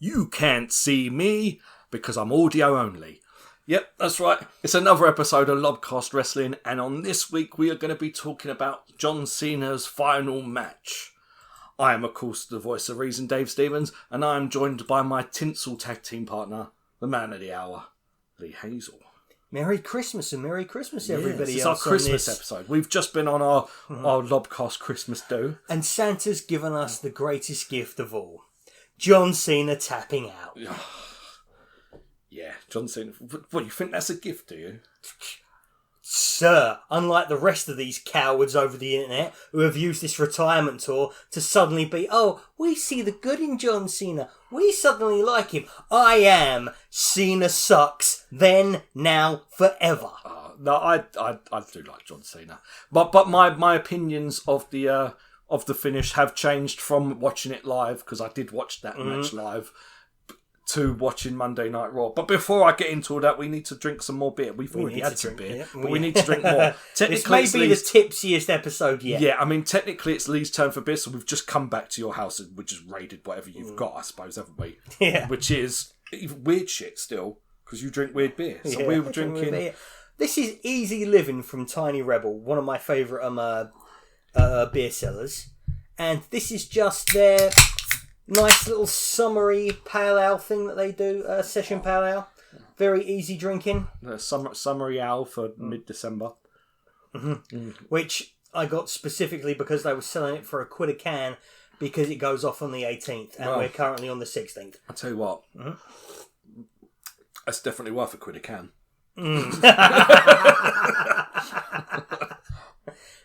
You can't see me because I'm audio only. Yep, that's right. It's another episode of LOB Cast Wrestling, and on this week we are going to be talking about John Cena's final match. I am, of course, the voice of reason, Dave Stevens, and I am joined by my tinsel tag team partner, the man of the hour, Lee Hazel. Merry Christmas and Merry Christmas, everybody Yes, else. it's our Christmas episode. We've just been on our LOBcast Christmas do. And Santa's given us the greatest gift of all. John Cena tapping out. Yeah, John Cena. What, you think that's a gift, do you? Sir, unlike the rest of these cowards over the internet who have used this retirement tour to suddenly be, oh, we see the good in John Cena. We suddenly like him. I am Cena sucks. Then, now, forever. No, I do like John Cena, but my opinions of the finish have changed from watching it live, because I did watch that match live, to watching Monday Night Raw. But before I get into all that, we need to drink some more beer. We've already had some beer, but we need to drink more. This may be the tipsiest episode yet. Yeah, I mean, technically it's Lee's turn for beer, so we've just come back to your house and we just raided whatever you've got, I suppose, haven't we? Yeah. Which is weird shit still, because you drink weird beer. So we were drinking... This is Easy Living from Tiny Rebel, one of my favourite beer sellers. And this is just their nice little summery pale ale thing that they do, session pale ale. Very easy drinking. The summery ale for mid-December. Which I got specifically because they were selling it for £1 a can, because it goes off on the 18th and we're currently on the 16th. I'll tell you what, that's definitely worth £1 a can.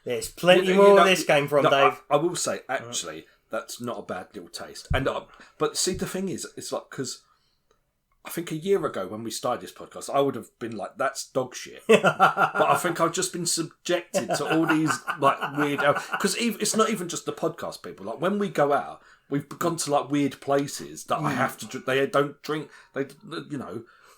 There's plenty more where this came from, Dave. I will say, actually, that's not a bad little taste. And but see, the thing is, it's like, because I think a year ago when we started this podcast, I would have been like, that's dog shit. But I think I've just been subjected to all these like weird, because it's not even just the podcast people. Like when we go out, we've gone to like weird places that I have to drink. They don't drink.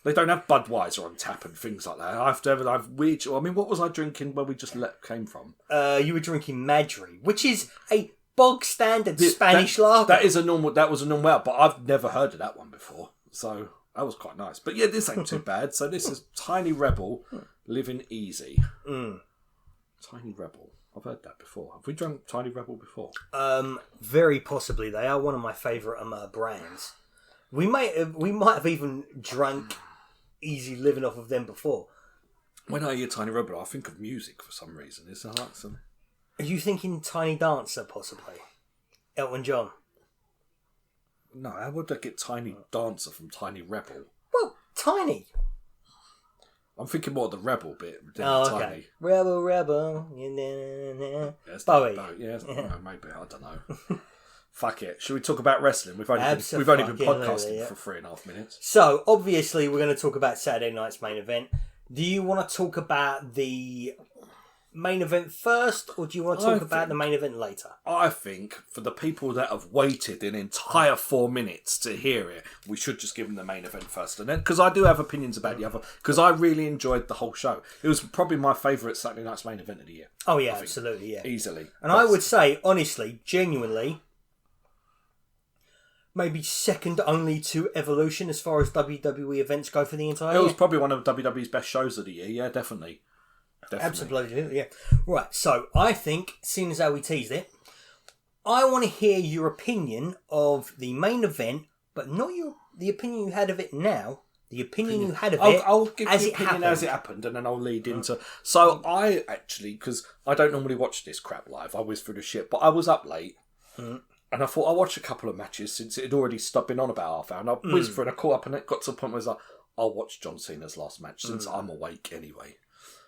They don't have Budweiser on tap and things like that. I have to have weird... I mean, what was I drinking where we just came from? You were drinking Madry, which is a bog standard Spanish lager. That was a normal ale, but I've never heard of that one before. So that was quite nice. But yeah, this ain't too bad. So this is Tiny Rebel Living Easy. Tiny Rebel. I've heard that before. Have we drunk Tiny Rebel before? Very possibly. They are one of my favourite brands. We might have even drunk Easy Living off of them before. When I hear Tiny Rebel, I think of music for some reason. Is that like some... Are you thinking Tiny Dancer, possibly? Elton John? No, how would I get Tiny Dancer from Tiny Rebel? Well, Tiny. I'm thinking more of the Rebel bit than okay. Tiny. Rebel. Bowie. Yeah, maybe. I don't know. Fuck it. Should we talk about wrestling? We've only been podcasting for 3.5 minutes. So, obviously, we're going to talk about Saturday night's main event. Do you want to talk about the main event first, or do you want to talk about the main event later? I think for the people that have waited an entire 4 minutes to hear it, we should just give them the main event first. And then, because I do have opinions about the other, because I really enjoyed the whole show. It was probably my favourite Saturday night's main event of the year. Oh, yeah, absolutely, yeah. Easily. And I would say, honestly, genuinely, maybe second only to Evolution as far as WWE events go for the entire year. It was probably one of WWE's best shows of the year, yeah, definitely. Absolutely, yeah. Right, so I think, seeing as how we teased it, I want to hear your opinion of the main event, but not the opinion you had of it now, the opinion you had of it I'll give as the it opinion happened. as it happened, and then I'll lead into... So I actually, because I don't normally watch this crap live, I whiz through the shit, but I was up late, and I thought I'll watch a couple of matches since it had already been on about half hour, and I whizzed through and I caught up, and it got to the point where I was like, I'll watch John Cena's last match since I'm awake anyway.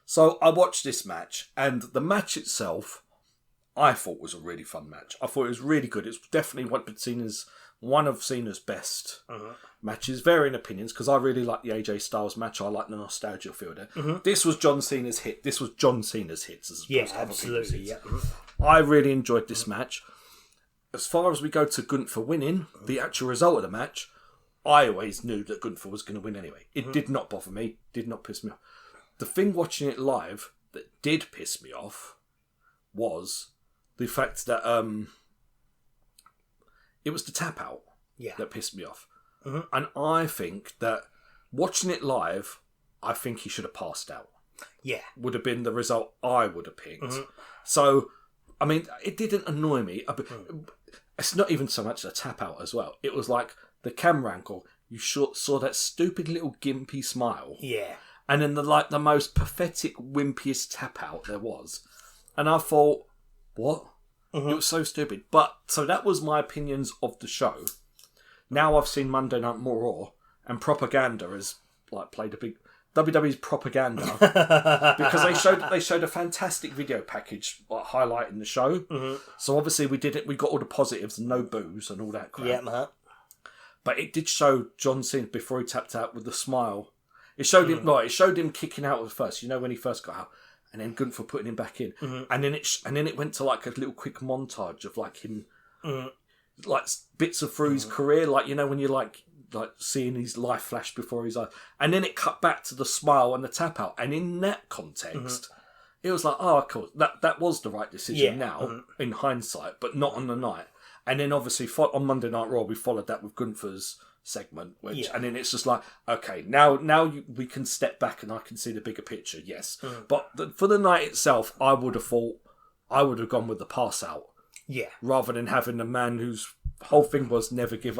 So I watched this match, and the match itself, I thought was a really fun match. I thought it was really good. It's definitely one of Cena's best matches, varying opinions, because I really like the AJ Styles match. I like the nostalgia feel there. This was John Cena's hit. This was John Cena's hits as opposed to other people's hits. Yeah. I really enjoyed this match. As far as we go to Gunther winning, the actual result of the match, I always knew that Gunther was going to win anyway. It did not bother me, did not piss me off. The thing watching it live that did piss me off was the fact that it was the tap out that pissed me off. And I think that watching it live, I think he should have passed out. Yeah. Would have been the result I would have picked. So, I mean, it didn't annoy me. It's not even so much a tap out as well. It was like the camera angle. You saw that stupid little gimpy smile. Yeah. And then the most pathetic, wimpiest tap out there was. And I thought, what? It was so stupid. But, so that was my opinions of the show. Now I've seen Monday Night Raw, and propaganda has played a big... WWE's propaganda. Because they showed a fantastic video package highlighting the show. So obviously we got all the positives and no boos and all that crap. Yeah, man. But it did show John Cena before he tapped out with the smile. It showed him it showed him kicking out at first, when he first got out, and then Gunther putting him back in. And then it went to a little quick montage of him bits of through his career, when you're seeing his life flash before his eyes. And then it cut back to the smile and the tap out. And in that context, it was like, oh, cool, that was the right decision in hindsight, but not on the night. And then obviously on Monday Night Raw, we followed that with Gunther's segment, and then it's just like, okay, now we can step back and I can see the bigger picture, yes. But for the night itself, I would have gone with the pass out, rather than having the man whose whole thing was never giving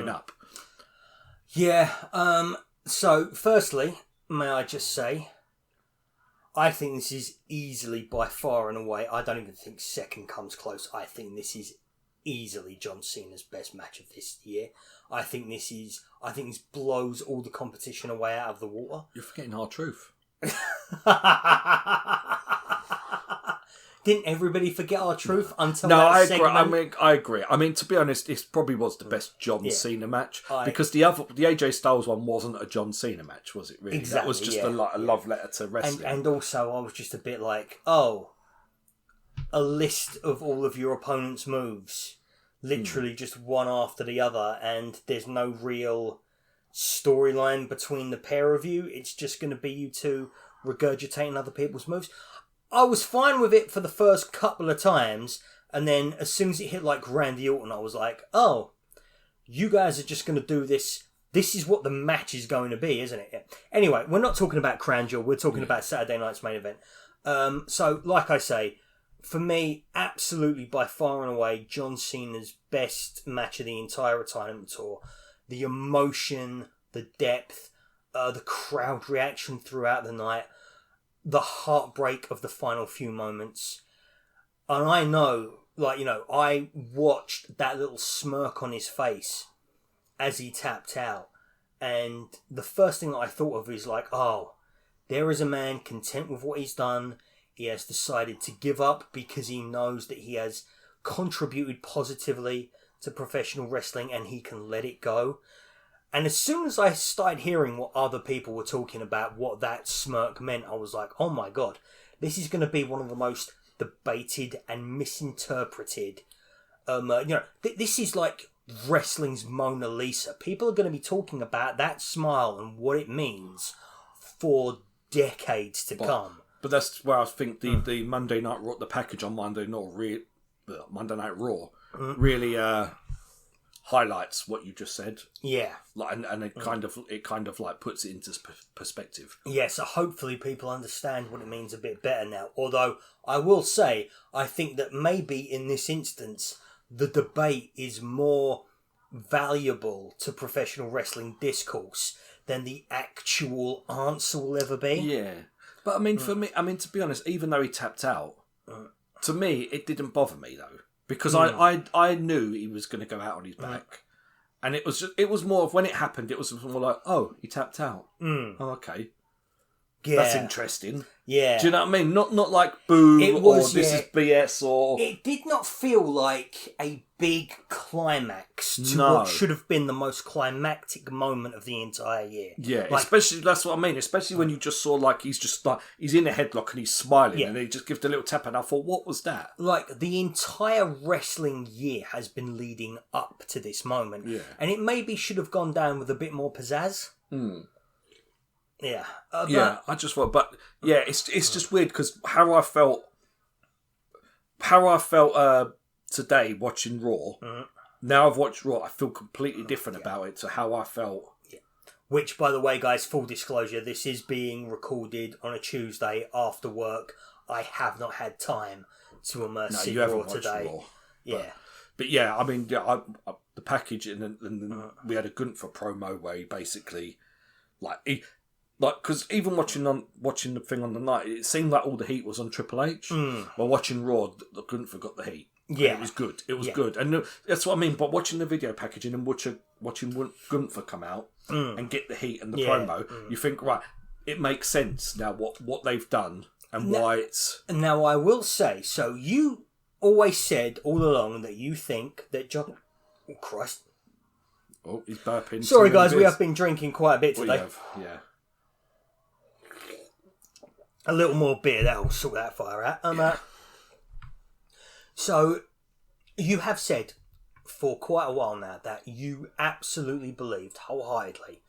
up. Yeah. So, firstly, may I just say, I think this is easily, by far and away, I don't even think second comes close. I think this is easily John Cena's best match of this year. I think this blows all the competition away out of the water. You're forgetting R-Truth. Didn't everybody forget R-Truth until that I segment? I agree. I mean, to be honest, it probably was the best John Cena match, because the AJ Styles one wasn't a John Cena match, was it? Really, exactly, that was just a love letter to wrestling. And also, I was just a bit like, oh, a list of all of your opponent's moves, literally just one after the other, and there's no real storyline between the pair of you. It's just going to be you two regurgitating other people's moves. I was fine with it for the first couple of times, and then as soon as it hit Randy Orton, I was like, oh, you guys are just going to do this. This is what the match is going to be, isn't it? Yeah. Anyway, we're not talking about Crown Jewel. We're talking about Saturday night's main event. So, like I say, for me, absolutely by far and away, John Cena's best match of the entire retirement tour. The emotion, the depth, the crowd reaction throughout the night, the heartbreak of the final few moments. And I know, I watched that little smirk on his face as he tapped out. And the first thing that I thought of is oh, there is a man content with what he's done. He has decided to give up because he knows that he has contributed positively to professional wrestling and he can let it go. And as soon as I started hearing what other people were talking about, what that smirk meant, I was like, oh my God, this is going to be one of the most debated and misinterpreted. This is like wrestling's Mona Lisa. People are going to be talking about that smile and what it means for decades to come. But that's where I think the Monday Night Raw, the package on Monday Night Raw, really highlights what you just said. Yeah, and it kind of puts it into perspective. Yeah, so hopefully people understand what it means a bit better now. Although I will say, I think that maybe in this instance, the debate is more valuable to professional wrestling discourse than the actual answer will ever be. Yeah. But I mean, for me, to be honest, even though he tapped out, to me, it didn't bother me though, because I knew he was going to go out on his back, and it was more of when it happened. It was more like, oh, he tapped out. Oh, okay, that's interesting. Yeah, do you know what I mean? Not like boo or this is BS or. It did not feel like a big climax to what should have been the most climactic moment of the entire year. Yeah, especially that's what I mean. Especially when you just saw he's in a headlock and he's smiling and he just gives a little tap, and I thought, what was that? The entire wrestling year has been leading up to this moment, and it maybe should have gone down with a bit more pizzazz. Yeah, I just thought, but yeah, it's just weird because how I felt today watching Raw now I've watched Raw, I feel completely different about it to how I felt. Yeah. Which, by the way, guys, full disclosure, this is being recorded on a Tuesday after work. I have not had time to see Raw today. Raw, yeah. But yeah, I mean, yeah, the package and we had a Gunther promo where he basically, because even watching the thing on the night, it seemed like all the heat was on Triple H. While watching Raw, the Gunther got the heat. Yeah, and it was good. It was good, and that's what I mean. But watching the video packaging and watching Gunther come out and get the heat and the promo, you think, right, it makes sense now what they've done and why it's. Now I will say, so you always said all along that you think that John. Oh Christ! Oh, he's burping. Sorry, guys, we have been drinking quite a bit today. Yeah. A little more beer, that'll sort that fire out. So, you have said for quite a while now that you absolutely believed wholeheartedly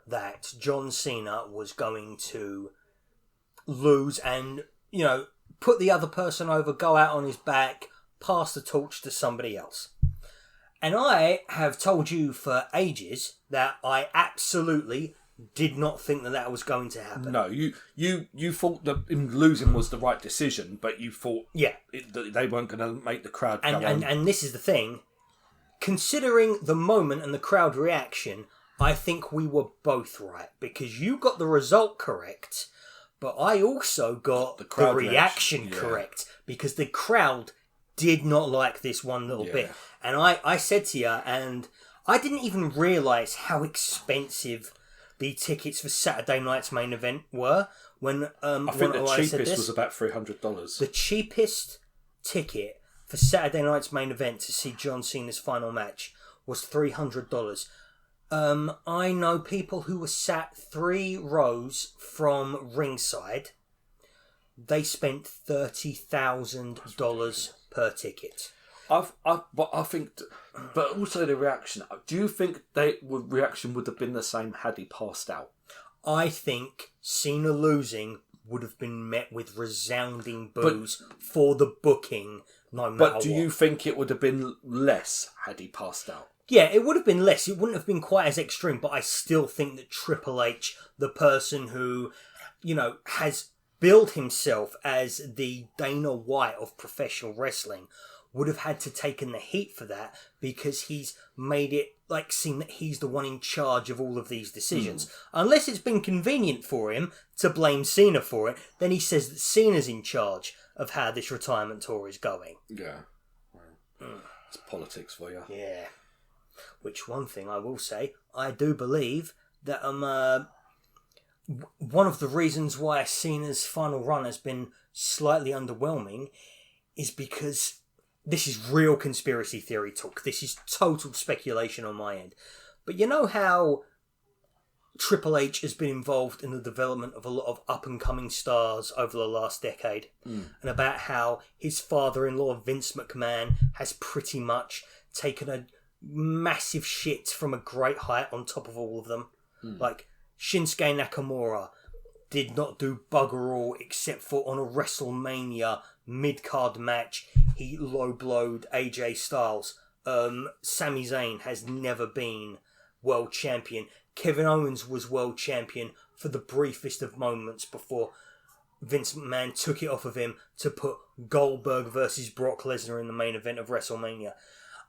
that John Cena was going to lose and, put the other person over, go out on his back, pass the torch to somebody else. And I have told you for ages that I absolutely did not think that was going to happen. No, you thought that him losing was the right decision, but you thought that they weren't going to make the crowd go on. And this is the thing. Considering the moment and the crowd reaction, I think we were both right. Because you got the result correct, but I also got the reaction correct. Because the crowd did not like this one little bit. And I said to you, and I didn't even realise how expensive the tickets for Saturday night's main event were. When I think the cheapest was about $300. The cheapest ticket for Saturday night's main event to see John Cena's final match was $300. I know people who were sat 3 rows from ringside. They spent $30,000 per ticket. But also the reaction. Do you think reaction would have been the same had he passed out? I think Cena losing would have been met with resounding boos for the booking, no matter what. But do you think it would have been less had he passed out? Yeah, it would have been less. It wouldn't have been quite as extreme, but I still think that Triple H, the person who, has billed himself as the Dana White of professional wrestling, would have had to taken the heat for that because he's made it seem that he's the one in charge of all of these decisions. Unless it's been convenient for him to blame Cena for it, then he says that Cena's in charge of how this retirement tour is going. Yeah. Well, it's politics for you. Yeah. Which one thing I will say, I do believe that one of the reasons why Cena's final run has been slightly underwhelming is because this is real conspiracy theory talk. This is total speculation on my end. But you know how Triple H has been involved in the development of a lot of up-and-coming stars over the last decade? And about how his father-in-law, Vince McMahon, has pretty much taken a massive shit from a great height on top of all of them. Like, Shinsuke Nakamura did not do bugger all except for on a WrestleMania mid-card match, he low-blowed AJ Styles. Sami Zayn has never been world champion. Kevin Owens was world champion for the briefest of moments before Vince McMahon took it off of him to put Goldberg versus Brock Lesnar in the main event of WrestleMania.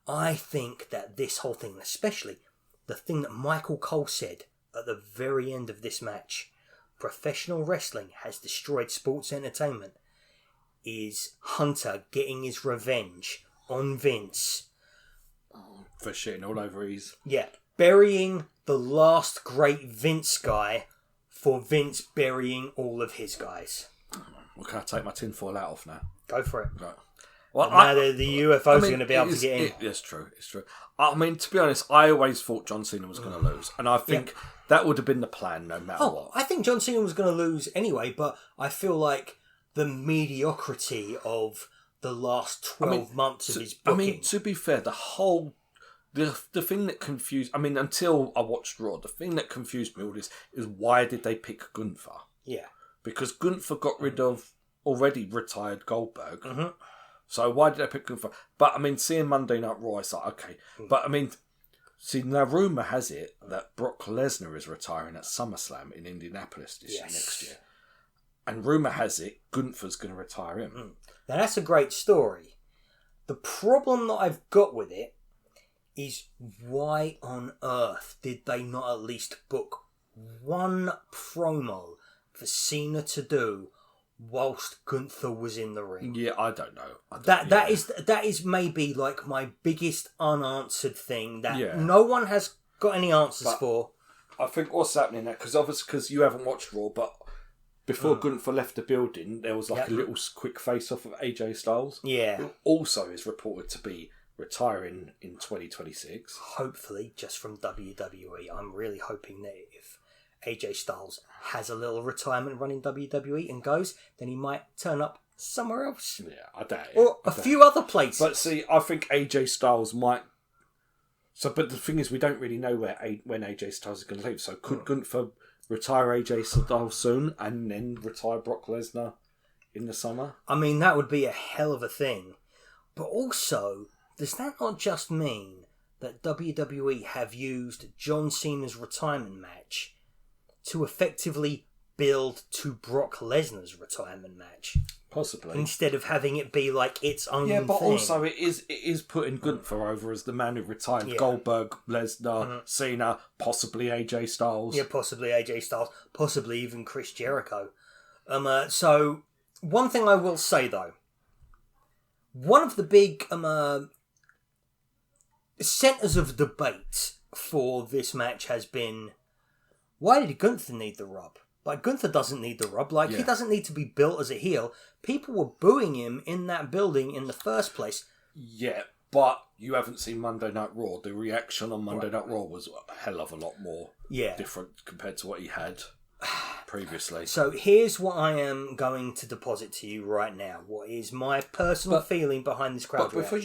I think that this whole thing, especially the thing that Michael Cole said at the very end of this match, professional wrestling has destroyed sports entertainment, is Hunter getting his revenge on Vince. For shitting all over his... Yeah, burying the last great Vince guy for Vince burying all of his guys. Well, can I take my tinfoil out off now? Go for it. Right. Well, now the UFOs are going to be able to get in. It's true. I mean, to be honest, I always thought John Cena was going to lose. And I think that would have been the plan no matter what. I think John Cena was going to lose anyway, but I feel like the mediocrity of the last 12 months of his booking... I mean, to be fair, the thing that confused... I mean, until I watched Raw, the thing that confused me all this is why did they pick Gunther? Yeah. Because Gunther got rid of already retired Goldberg. So why did they pick Gunther? But I mean, seeing Monday Night Raw, it's like, okay. But I mean, see, now rumour has it that Brock Lesnar is retiring at SummerSlam in Indianapolis next year. And rumour has it Gunther's going to retire him. Now that's a great story. The problem that I've got with it is why on earth did they not at least book one promo for Cena to do whilst Gunther was in the ring? Yeah, I don't know. That is maybe like my biggest unanswered thing that no one has got any answers for. I think what's happening there, because you haven't watched Raw, but before Gunther left the building, there was like a little quick face-off of AJ Styles. Yeah. Who also is reported to be retiring in 2026. Hopefully, just from WWE. I'm really hoping that if AJ Styles has a little retirement run in WWE and goes, then he might turn up somewhere else. Yeah, I doubt it. Or a few other places. But see, I think AJ Styles might... But the thing is, we don't really know when AJ Styles is going to leave. So could Gunther retire AJ Styles soon and then retire Brock Lesnar in the summer? I mean, that would be a hell of a thing. But also, does that not just mean that WWE have used John Cena's retirement match to effectively build to Brock Lesnar's retirement match? Possibly. Instead of having it be like its own thing. Yeah, but also it is putting Gunther over as the man who retired Goldberg, Lesnar, Cena, possibly AJ Styles. Yeah, possibly AJ Styles. Possibly even Chris Jericho. So, one thing I will say though. One of the big centres of debate for this match has been, why did Gunther need the rub? Like, Gunther doesn't need the rub. Like, he doesn't need to be built as a heel. People were booing him in that building in the first place. Yeah, but you haven't seen Monday Night Raw. The reaction on Monday Night Raw was a hell of a lot more different compared to what he had previously. So here's what I am going to deposit to you right now. What is my personal feeling behind this crowd reaction.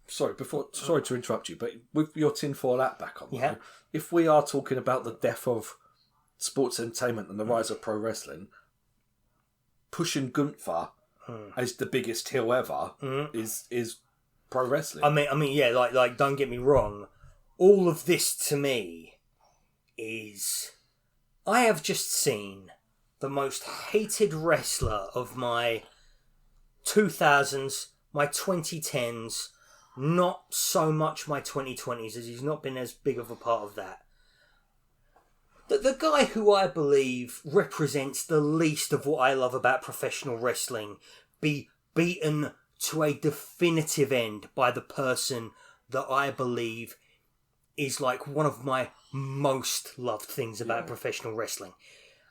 Sorry to interrupt you, but with your tinfoil hat back on, though, if we are talking about the death of sports entertainment and the rise of pro wrestling, pushing Gunther as the biggest heel ever is pro wrestling. I mean, yeah, like don't get me wrong. All of this to me is, I have just seen the most hated wrestler of my 2000s, my 2010s, not so much my 2020s, as he's not been as big of a part of that. The guy who I believe represents the least of what I love about professional wrestling be beaten to a definitive end by the person that I believe is like one of my most loved things about professional wrestling.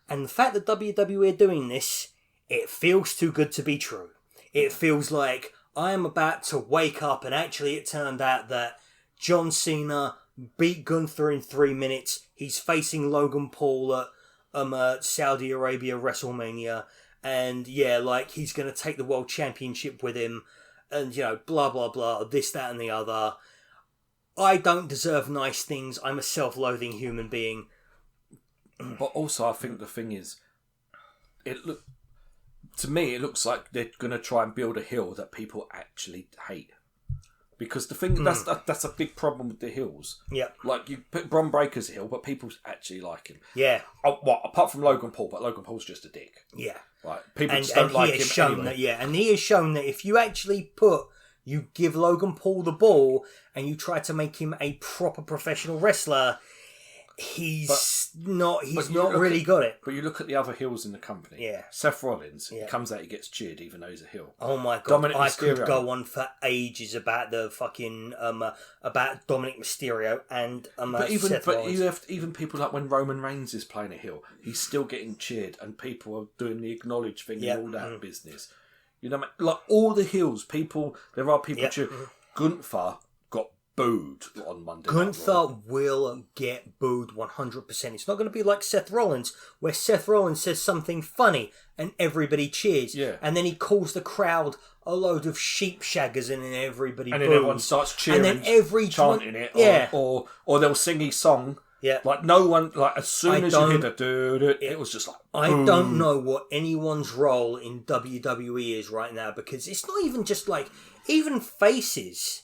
And the fact that WWE are doing this, it feels too good to be true. It feels like I am about to wake up and actually it turned out that John Cena beat Gunther in 3 minutes. He's facing Logan Paul at Saudi Arabia WrestleMania. And he's going to take the world championship with him. And, blah, blah, blah, this, that, and the other. I don't deserve nice things. I'm a self-loathing human being. But also, I think the thing is, to me, it looks like they're going to try and build a heel that people actually hate. Because the thing that's a big problem with the heels. Yeah, like you put Bron Breakker's a heel, but people actually like him. Yeah. Apart from Logan Paul, but Logan Paul's just a dick. Yeah. Like people just don't like him anyway. And he has shown that if you actually you give Logan Paul the ball and you try to make him a proper professional wrestler, he's not really got it. But you look at the other heels in the company. Yeah. Seth Rollins, he comes out, he gets cheered even though he's a heel. Oh my god. I could go on for ages about the fucking about Dominic Mysterio and Seth Rollins. You have even people like when Roman Reigns is playing a heel, he's still getting cheered and people are doing the acknowledge thing and all that business. You know, like all the heels, there are people cheering. Gunther got booed on Monday. Gunther will get booed 100%. It's not going to be like Seth Rollins, where Seth Rollins says something funny and everybody cheers. Yeah. And then he calls the crowd a load of sheep shaggers and then everybody boos. And then everyone starts cheering, and then chanting it. Yeah. Or they'll sing his song Yeah. Like no one, like as soon as you hit a dude, it was just like. I don't know what anyone's role in WWE is right now, because it's not even just like, even faces.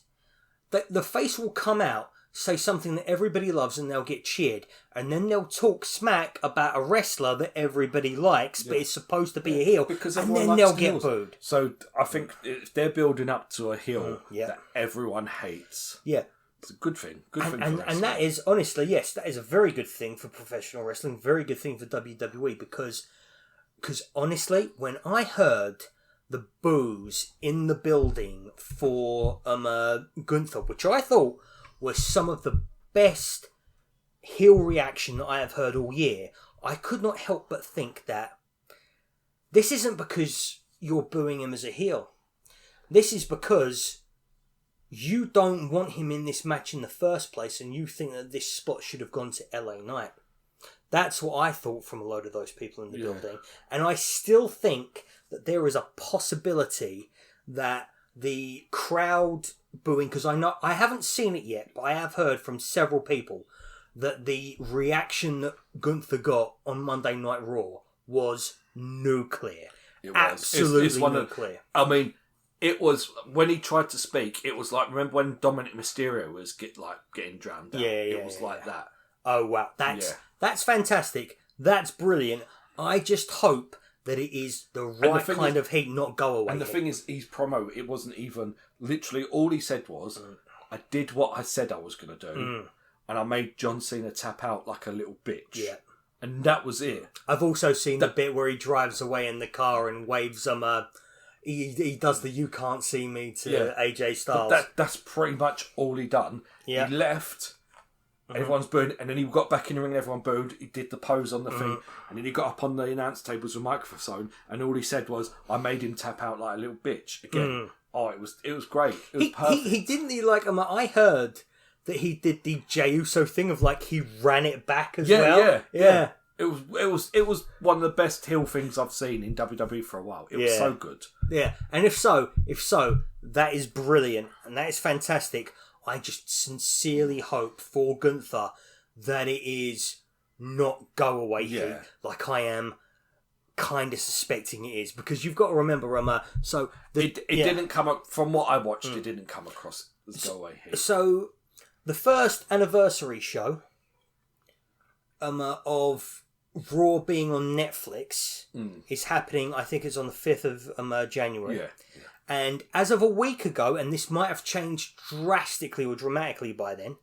The face will come out, say something that everybody loves, and they'll get cheered, and then they'll talk smack about a wrestler that everybody likes, but it's supposed to be a heel, because and then they'll get booed. So I think if they're building up to a heel that everyone hates. Yeah. It's a good thing. And that is, honestly, yes, that is a very good thing for professional wrestling, very good thing for WWE, because honestly, when I heard the boos in the building for Gunther, which I thought was some of the best heel reaction that I have heard all year, I could not help but think that this isn't because you're booing him as a heel. This is because you don't want him in this match in the first place, and you think that this spot should have gone to LA Knight. That's what I thought from a load of those people in the building. And I still think that there is a possibility that the crowd booing, because I haven't seen it yet, but I have heard from several people that the reaction that Gunther got on Monday Night Raw was nuclear. It was. Absolutely nuclear. I mean, it was, when he tried to speak, it was like, remember when Dominic Mysterio was getting drowned out? It was like that. Oh, wow. That's fantastic. That's brilliant. I just hope that it is the right kind of heat, not go away. And the thing is, his promo, it wasn't even, literally all he said was, I did what I said I was going to do, and I made John Cena tap out like a little bitch. Yeah. And that was it. I've also seen the bit where he drives away in the car and waves he does the "you can't see me" to AJ Styles. That's pretty much all he done. Yeah. He left, everyone's booed, and then he got back in the ring and everyone booed. He did the pose on the thing, and then he got up on the announce tables with a microphone, and all he said was, I made him tap out like a little bitch again. Oh, it was great. It was perfect. He didn't I heard that he did the Jey Uso thing of like he ran it back as well. Yeah. It was one of the best heel things I've seen in WWE for a while. It was so good. Yeah, and if so, that is brilliant and that is fantastic. I just sincerely hope for Gunther that it is not go away heat like I am kind of suspecting it is, because you've got to remember, it didn't come up from what I watched. It didn't come across as go away heat. So the first anniversary show of Raw being on Netflix is happening, I think it's on the 5th of January. Yeah. And as of a week ago, and this might have changed drastically or dramatically by then,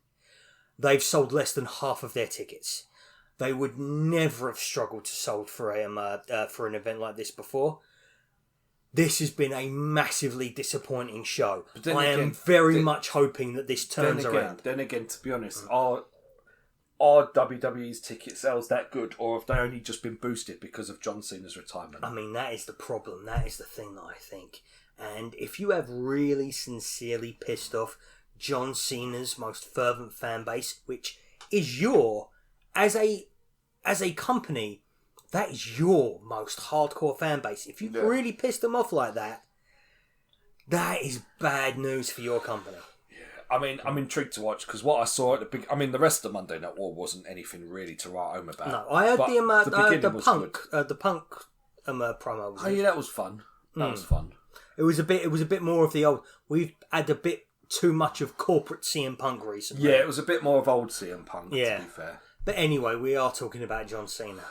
they've sold less than half of their tickets. They would never have struggled to sold for an event like this before. This has been a massively disappointing show. I am very much hoping that this turns around. Then again, to be honest, are WWE's ticket sales that good, or have they only just been boosted because of John Cena's retirement? I mean, that is the problem. That is the thing that I think. And if you have really sincerely pissed off John Cena's most fervent fan base, which is as a company, that is your most hardcore fan base. If you've really pissed them off like that, that is bad news for your company. I mean, I'm intrigued to watch, because what I saw at the big... I mean, the rest of Monday Night War wasn't anything really to write home about. No, I heard the Punk promo. Oh yeah, that was fun. That was fun. It was a bit more of the old... We've had a bit too much of corporate CM Punk recently. Yeah, it was a bit more of old CM Punk, to be fair. But anyway, we are talking about John Cena.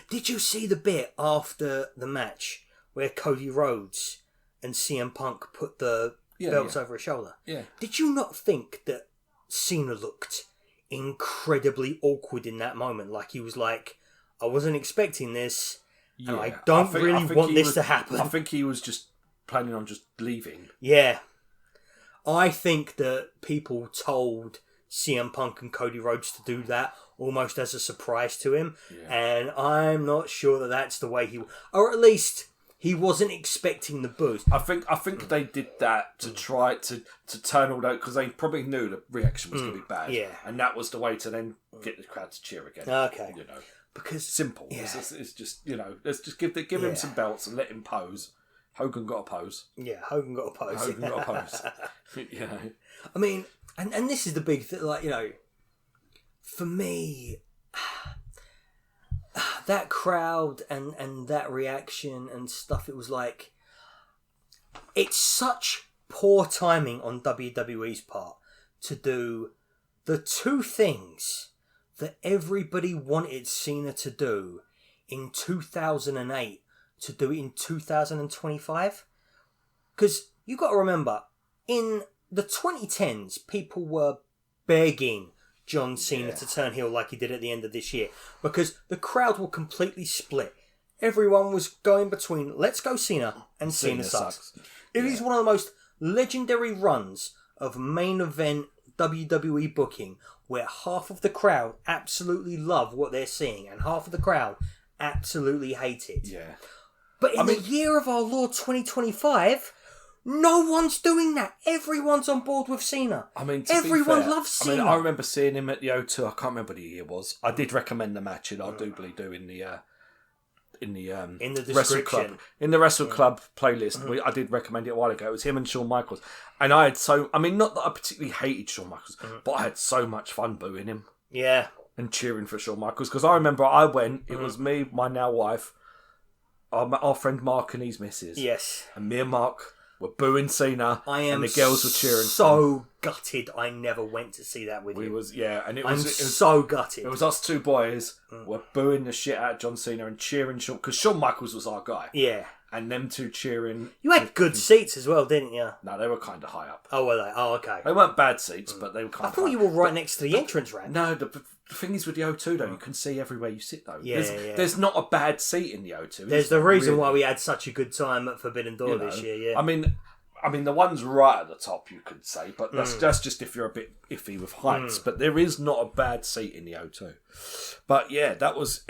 Did you see the bit after the match where Cody Rhodes and CM Punk put the belts over his shoulder? Yeah. Did you not think that Cena looked incredibly awkward in that moment? Like he was like, I wasn't expecting this, and I don't really want this to happen. I think he was just planning on just leaving. Yeah. I think that people told CM Punk and Cody Rhodes to do that almost as a surprise to him, and I'm not sure that that's the way or at least he wasn't expecting the boost. I think they did that to try to turn all that, because they probably knew the reaction was going to be bad, and that was the way to then get the crowd to cheer again. Okay, because simple. Yeah. It's just let's just give him some belts and let him pose. Hogan got a pose. Yeah, Hogan got a pose. I mean, and this is the big thing, for me, that crowd and that reaction and stuff, it was like, it's such poor timing on WWE's part to do the two things that everybody wanted Cena to do in 2008 to do it in 2025. Because you got to remember, in the 2010s, people were begging John Cena to turn heel like he did at the end of this year, because the crowd were completely split. Everyone was going between let's go Cena and Cena sucks. It is one of the most legendary runs of main event WWE booking, where half of the crowd absolutely love what they're seeing and half of the crowd absolutely hate it. Yeah. But in the year of our Lord 2025, no one's doing that. Everyone's on board with Cena. I mean, everyone loves Cena. I remember seeing him at the O2. I can't remember the year it was. I did recommend the match, and I do believe in the Wrestle Club, in the Wrestle Club playlist. I did recommend it a while ago. It was him and Shawn Michaels, and I had not that I particularly hated Shawn Michaels, but I had so much fun booing him. Yeah. And cheering for Shawn Michaels, because I remember I went. It was me, my now wife, our friend Mark and his missus. Yes. And me and Mark were booing Cena, and the girls were cheering. So gutted I never went to see that with you. And I'm so gutted. It was us two boys were booing the shit out of John Cena and cheering Shawn, because Shawn Michaels was our guy. Yeah. And them two cheering. You had good seats as well, didn't you? No, they were kind of high up. Oh, were they? Oh, okay. They weren't bad seats, but they were kind of I thought you were right next to the entrance ramp. No, the thing is with the O2 though, you can see everywhere you sit though. Yeah, there's not a bad seat in the O2. There's the reason why we had such a good time at Forbidden Door this year, yeah. I mean, the one's right at the top, you could say, but that's just if you're a bit iffy with heights. But there is not a bad seat in the O2. But yeah, that was,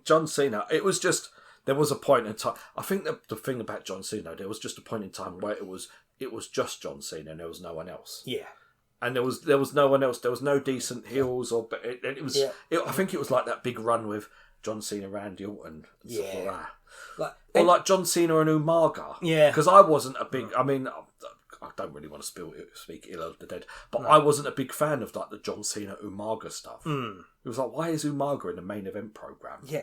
John Cena, it was just, there was a point in time, I think the thing about John Cena, there was just a point in time where it was just John Cena and there was no one else. Yeah. And there was no one else, there was no decent heels, I think it was like that big run with John Cena, Randy Orton, and stuff like that. Like John Cena and Umaga. Yeah. Because I wasn't a big... I mean, I don't really want to speak ill of the dead, but I wasn't a big fan of like the John Cena Umaga stuff. It was like, why is Umaga in the main event program? Yeah.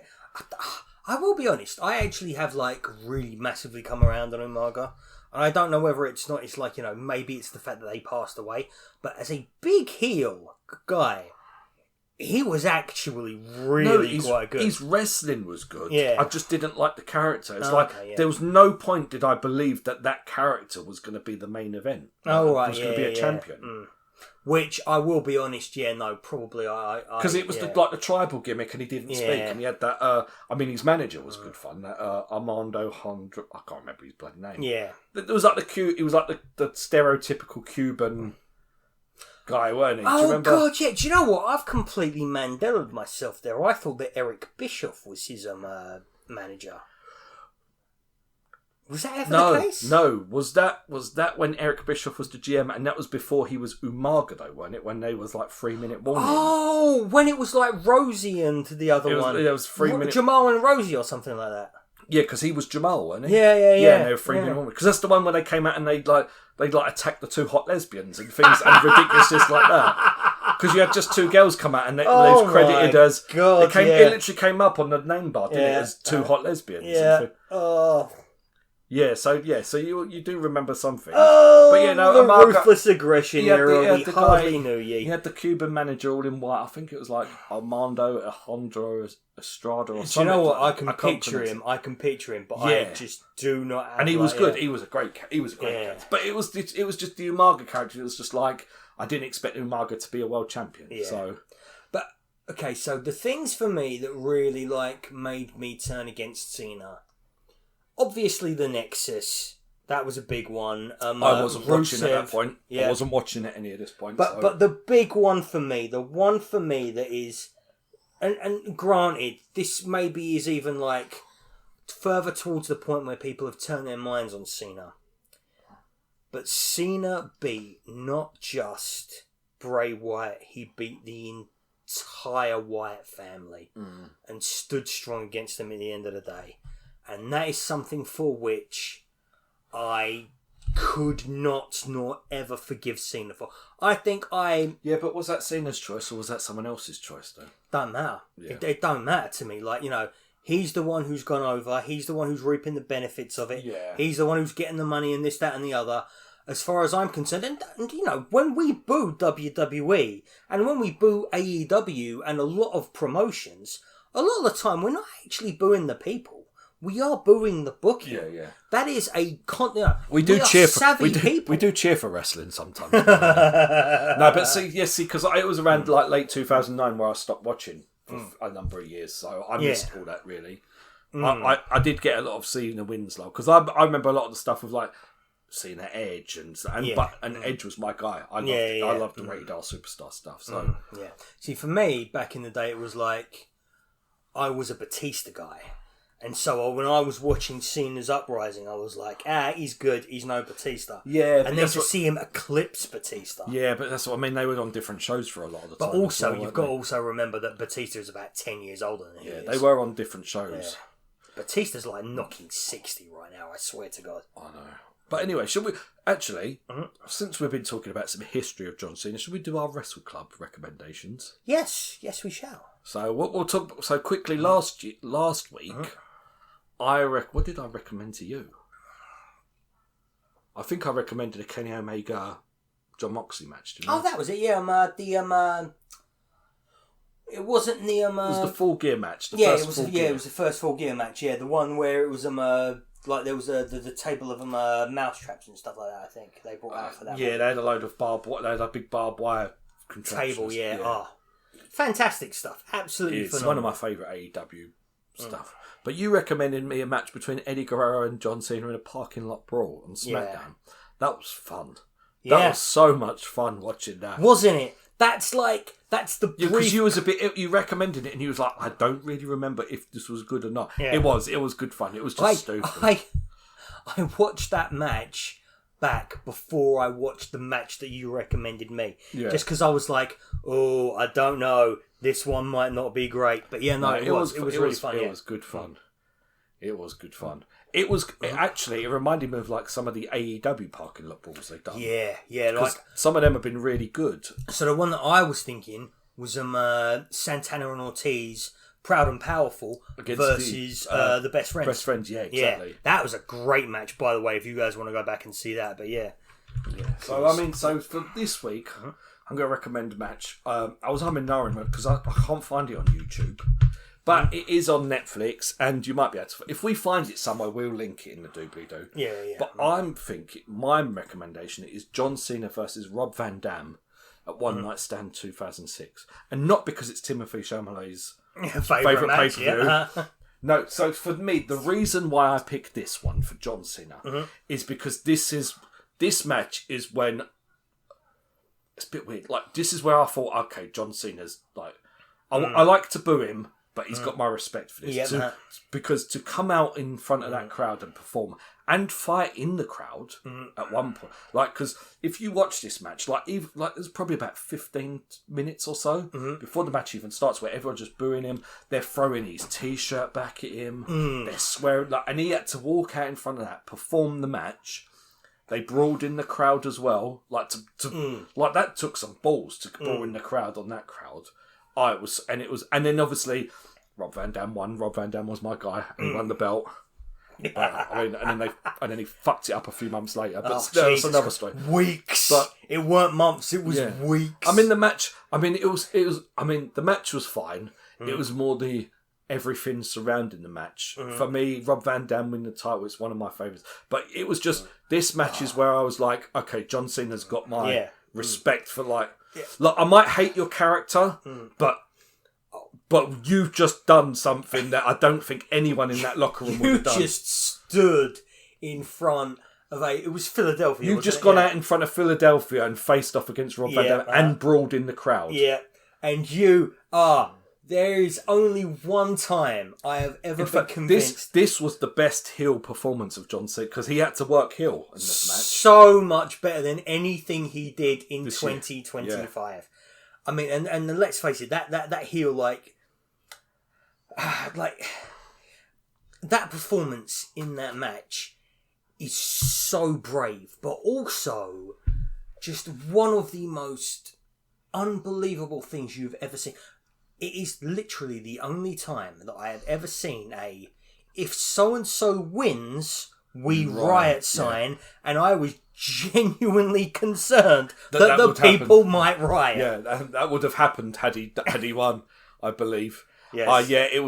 I will be honest, I actually have like really massively come around on Umaga. And I don't know whether it's like, maybe it's the fact that they passed away, but as a big heel guy... He was actually really quite good. His wrestling was good. Yeah. I just didn't like the character. It's there was no point did I believe that character was going to be the main event. Oh, right. Was going to be a champion. Which, I will be honest, probably because it was like the tribal gimmick and he didn't speak and he had that, his manager was good fun. That Armando Hondra, I can't remember his bloody name. Yeah. It was like the stereotypical Cuban... guy, weren't he? Do you remember? God, yeah. Do you know what? I've completely Mandela'd myself there. I thought that Eric Bischoff was his manager. Was that ever the case? No. Was that when Eric Bischoff was the GM, and that was before he was Umaga though, wasn't it? When they was like 3-minute warning. Oh, when it was like Rosie and the other one. It was 3 minutes. Jamal and Rosie or something like that. Yeah, because he was Jamal, wasn't he? Yeah. Yeah, they were 3-minute warning. Because that's the one where they came out and they'd attack the two hot lesbians and things and ridiculousness like that. Because you had just two girls come out and they was credited as... God, it literally came up on the name bar, didn't it? As two hot lesbians. Yeah. Oh... Yeah, so you do remember something. Oh, but the ruthless aggression era, we hardly knew you. He had the Cuban manager all in white. I think it was like Armando Alejandro Estrada or something. Do you know what? I can picture him, but I just do not. And he was good. He was a great character. But it was just the Umaga character. It was just like I didn't expect Umaga to be a world champion. Yeah. So, but okay, so the things for me that really made me turn against Cena. Obviously, the Nexus. That was a big one. I wasn't watching at that point. Yeah. I wasn't watching at any of this point. But the big one for me, that is... And granted, this maybe is even further towards the point where people have turned their minds on Cena. But Cena beat not just Bray Wyatt, he beat the entire Wyatt family and stood strong against them at the end of the day. And that is something for which I could not nor ever forgive Cena for. I think Yeah, but was that Cena's choice or was that someone else's choice, though? Don't matter. Yeah. It don't matter to me. Like, he's the one who's gone over. He's the one who's reaping the benefits of it. Yeah. He's the one who's getting the money and this, that, and the other. As far as I'm concerned, and when we boo WWE and when we boo AEW and a lot of promotions, a lot of the time we're not actually booing the people. We are booing the booking. Yeah. That is a we do cheer for people. We do cheer for wrestling sometimes. No, but see, because it was around like late 2009 where I stopped watching for a number of years, so I missed all that really. I did get a lot of Cena Winslow because I remember a lot of the stuff with like Cena Edge and Edge was my guy. I loved the Rated R Superstar stuff. So see, for me back in the day, it was like I was a Batista guy. And so when I was watching Cena's Uprising, I was like, he's good. He's no Batista. Yeah. And then to see him eclipse Batista. Yeah, but that's what I mean. They were on different shows for a lot of the time. But also, you've got to also remember that Batista is about 10 years older than he is. Yeah, they were on different shows. Yeah. Batista's like knocking 60 right now, I swear to God. I know. But anyway, should we... Actually, since we've been talking about some history of John Cena, should we do our Wrestle Club recommendations? Yes, we shall. So what we'll talk... So quickly, last week... What did I recommend to you? I think I recommended a Kenny Omega John Moxley match. Didn't I? That was it. Yeah, it wasn't the It was the Full Gear match. It was the first Full Gear match. Yeah, the one where it was like there was the table of mouse traps and stuff like that. I think they brought out for that. Yeah, one. They had a load of they had a big barbed wire contraptions. Table. Yeah. Fantastic stuff. Absolutely it's phenomenal. One of my favourite AEW stuff. But you recommended me a match between Eddie Guerrero and John Cena in a parking lot brawl on SmackDown. Yeah. That was fun. Yeah. That was so much fun watching that. Wasn't it? That's the brief... Because you recommended it and you was like, I don't really remember if this was good or not. Yeah. It was good fun. It was just stupid. I watched that match back before I watched the match that you recommended me. Yeah. Just because I was like, I don't know. This one might not be great. But yeah, it was really fun. It was good fun. It was good fun. It was actually. It reminded me of like some of the AEW parking lot brawls they've done. Yeah. Like some of them have been really good. So the one that I was thinking was Santana and Ortiz, Proud and Powerful versus the Best Friends. Best Friends, yeah, exactly. Yeah, that was a great match, by the way. If you guys want to go back and see that, but yeah. So for this week, I'm going to recommend a match. I was humming Naren because I can't find it on YouTube. But it is on Netflix, and you might be able to... If we find it somewhere, we'll link it in the doobly-doo. Yeah. But I'm thinking... My recommendation is John Cena versus Rob Van Dam at One Night Stand 2006. And not because it's Timothée Chalamet's favourite pay-per-view. Yeah. No, so for me, the reason why I picked this one for John Cena is because this match is when... It's a bit weird. Like, this is where I thought, okay, John Cena's like... I like to boo him, but he's got my respect for this. Because to come out in front of that crowd and perform and fight in the crowd at one point, like, because if you watch this match, there's probably about 15 minutes or so before the match even starts, where everyone's just booing him. They're throwing his t-shirt back at him. They're swearing, and he had to walk out in front of that, perform the match. They brawled in the crowd as well, like that took some balls to brawl in the crowd on that crowd. And then obviously Rob Van Dam won. Rob Van Dam was my guy, and he won the belt. And then he fucked it up a few months later. But that's another story. Weeks. But it weren't months. It was weeks. The match. The match was fine. It was more the everything surrounding the match. For me, Rob Van Dam winning the title is one of my favourites. But it was just this match is where I was like, okay, John Cena's got my respect for like. Look, I might hate your character, but you've just done something that I don't think anyone in that locker room would have done. You just stood in front of it was Philadelphia. You've just gone out in front of Philadelphia and faced off against Rob Van Dam and brawled in the crowd. Yeah, and there is only one time I have ever been convinced. This was the best heel performance of John Cena because he had to work heel in this match. So much better than anything he did in 2025. Yeah. I mean, and let's face it, that heel like that performance in that match is so brave, but also just one of the most unbelievable things you've ever seen. It is literally the only time that I have ever seen a "if so-and-so wins, we riot" sign, and I was genuinely concerned that the people might riot. Yeah, that would have happened had he won, I believe. Yes. It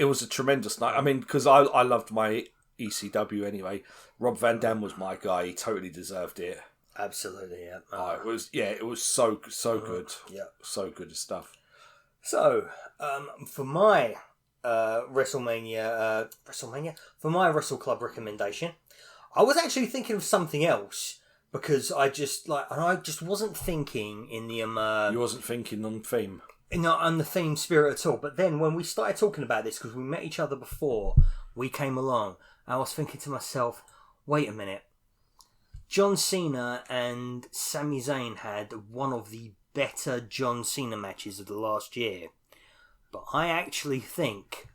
was a tremendous night. I mean, because I loved my ECW anyway. Rob VanDam was my guy. He totally deserved it. Absolutely, yeah. It was so good. Yeah. So good stuff. So, for my for my Wrestle Club recommendation, I was actually thinking of something else because I just wasn't thinking in the You wasn't thinking on theme. Not on the theme spirit at all. But then when we started talking about this, because we met each other before we came along, I was thinking to myself, wait a minute. John Cena and Sami Zayn had one of the better John Cena matches of the last year. But I actually think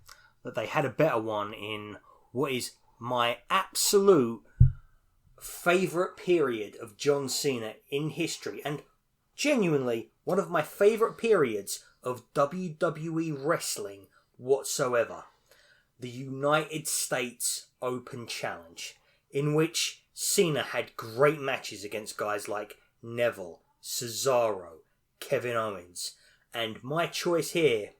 that they had a better one in what is my absolute favourite period of John Cena in history. And genuinely, one of my favourite periods of WWE wrestling whatsoever. The United States Open Challenge, in which Cena had great matches against guys like Neville, Cesaro, Kevin Owens. And my choice here,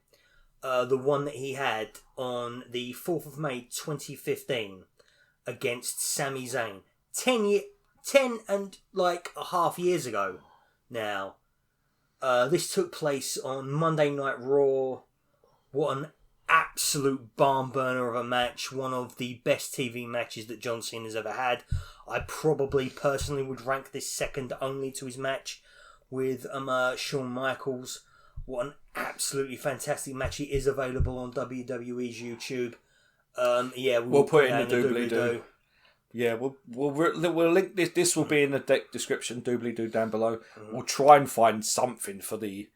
the one that he had on the 4th of May 2015 against Sami Zayn. 10 and like a half years ago now. This took place on Monday Night Raw. What an absolute barn burner of a match. One of the best TV matches that John Cena's ever had. I probably personally would rank this second only to his match with Shawn Michaels. What an absolutely fantastic match. It is available on WWE's YouTube. We'll put it in the doobly-doo. Yeah, we'll link this. This will be in the description, doobly-doo down below. We'll try and find something for the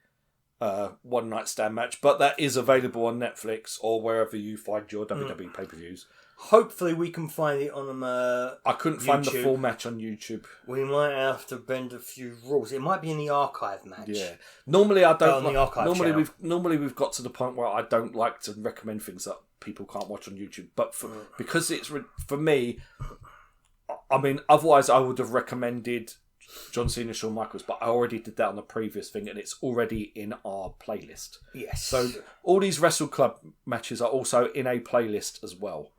one night stand match, but that is available on Netflix or wherever you find your WWE pay-per-views. Hopefully we can find it on I couldn't find the full match on YouTube. We might have to bend a few rules. It might be in the archive match. Yeah. Normally I don't. On the archive channel. We've got to the point where I don't like to recommend things that people can't watch on YouTube. But because it's for me, I mean, otherwise I would have recommended John Cena, Shawn Michaels, but I already did that on the previous thing, and it's already in our playlist. Yes. So all these Wrestle Club matches are also in a playlist as well